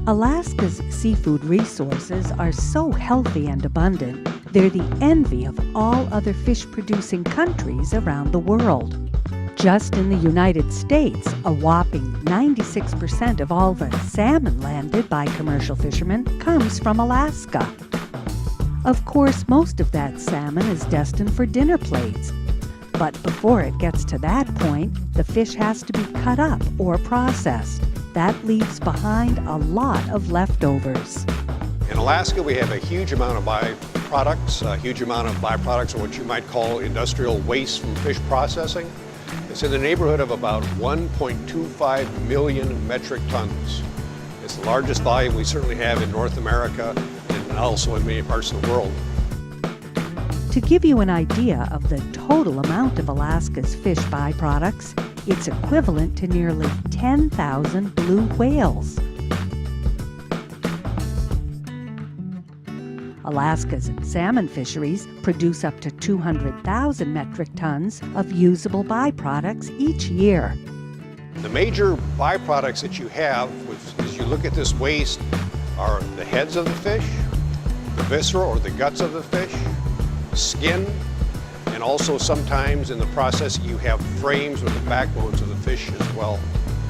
Alaska's seafood resources are so healthy and abundant, they're the envy of all other fish-producing countries around the world. Just in the United States, a whopping 96% of all the salmon landed by commercial fishermen comes from Alaska. Of course, most of that salmon is destined for dinner plates. But before it gets to that point, the fish has to be cut up or processed. That leaves behind a lot of leftovers. In Alaska, we have a huge amount of byproducts, or what you might call industrial waste from fish processing. It's in the neighborhood of about 1.25 million metric tons. It's the largest volume we certainly have in North America and also in many parts of the world. To give you an idea of the total amount of Alaska's fish byproducts, it's equivalent to nearly 10,000 blue whales. Alaska's salmon fisheries produce up to 200,000 metric tons of usable byproducts each year. The major byproducts that you have, as you look at this waste, are the heads of the fish, the viscera or the guts of the fish, skin, and also sometimes in the process you have frames or the backbones of the fish as well.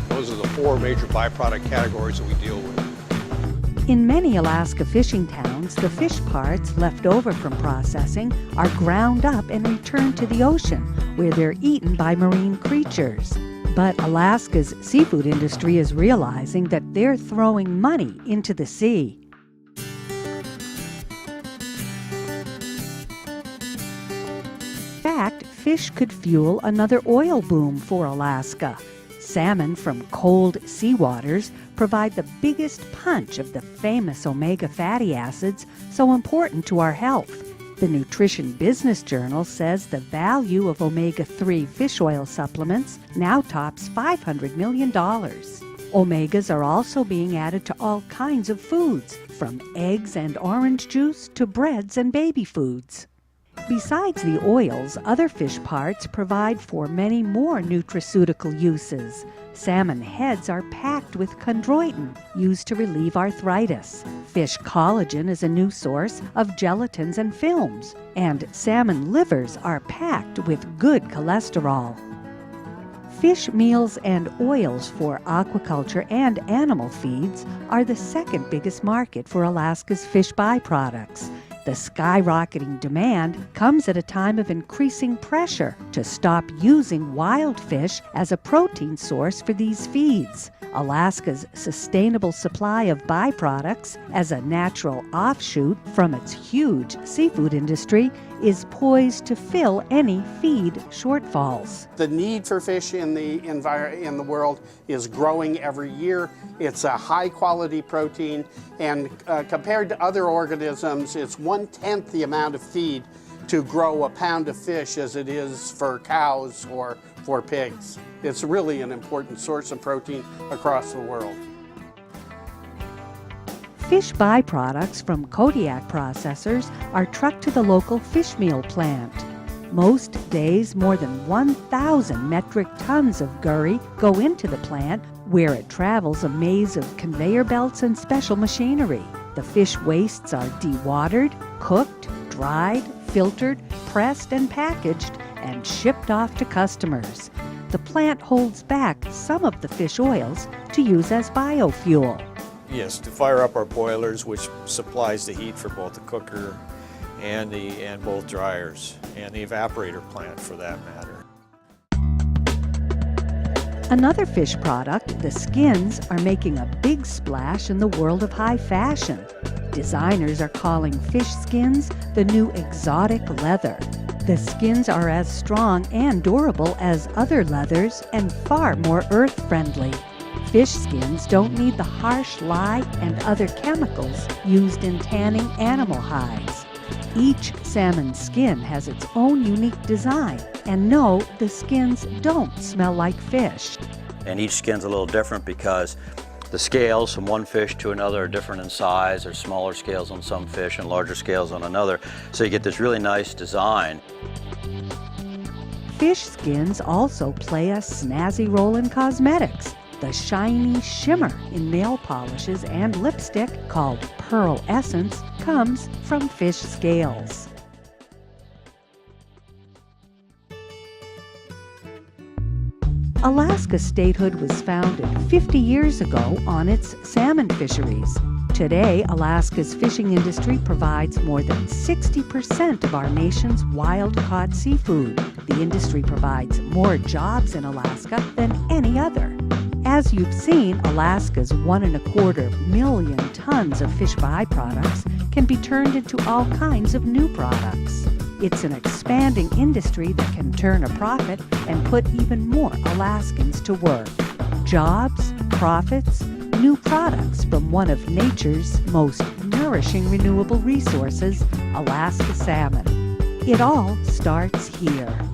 Those are the four major byproduct categories that we deal with. In many Alaska fishing towns, the fish parts left over from processing are ground up and returned to the ocean, where they're eaten by marine creatures. But Alaska's seafood industry is realizing that they're throwing money into the sea. In fact, fish could fuel another oil boom for Alaska. Salmon from cold seawaters provide the biggest punch of the famous omega fatty acids so important to our health. The Nutrition Business Journal says the value of omega-3 fish oil supplements now tops $500 million. Omegas are also being added to all kinds of foods, from eggs and orange juice to breads and baby foods. Besides the oils, other fish parts provide for many more nutraceutical uses. Salmon heads are packed with chondroitin, used to relieve arthritis. Fish collagen is a new source of gelatins and films. And salmon livers are packed with good cholesterol. Fish meals and oils for aquaculture and animal feeds are the second biggest market for Alaska's fish byproducts. The skyrocketing demand comes at a time of increasing pressure to stop using wild fish as a protein source for these feeds. Alaska's sustainable supply of byproducts as a natural offshoot from its huge seafood industry is poised to fill any feed shortfalls. The need for fish in the world is growing every year. It's a high-quality protein, and compared to other organisms, it's 1/10 the amount of feed to grow a pound of fish as it is for cows or for pigs. It's really an important source of protein across the world. Fish byproducts from Kodiak processors are trucked to the local fish meal plant. Most days, more than 1,000 metric tons of gurry go into the plant, where it travels a maze of conveyor belts and special machinery. The fish wastes are dewatered, cooked, dried, filtered, pressed, and packaged, and shipped off to customers. The plant holds back some of the fish oils to use as biofuel. Yes, to fire up our boilers, which supplies the heat for both the cooker and both dryers, and the evaporator plant for that matter. Another fish product, the skins, are making a big splash in the world of high fashion. Designers are calling fish skins the new exotic leather. The skins are as strong and durable as other leathers and far more earth-friendly. Fish skins don't need the harsh lye and other chemicals used in tanning animal hides. Each salmon skin has its own unique design, and no, the skins don't smell like fish. And each skin's a little different because the scales from one fish to another are different in size. There's smaller scales on some fish and larger scales on another, so you get this really nice design. Fish skins also play a snazzy role in cosmetics. the shiny shimmer in nail polishes and lipstick, called pearl essence, comes from fish scales. Alaska statehood was founded 50 years ago on its salmon fisheries. Today, Alaska's fishing industry provides more than 60% of our nation's wild-caught seafood. The industry provides more jobs in Alaska than any other. As you've seen, Alaska's 1.25 million tons of fish byproducts can be turned into all kinds of new products. It's an expanding industry that can turn a profit and put even more Alaskans to work. Jobs, profits, new products from one of nature's most nourishing renewable resources, Alaska salmon. It all starts here.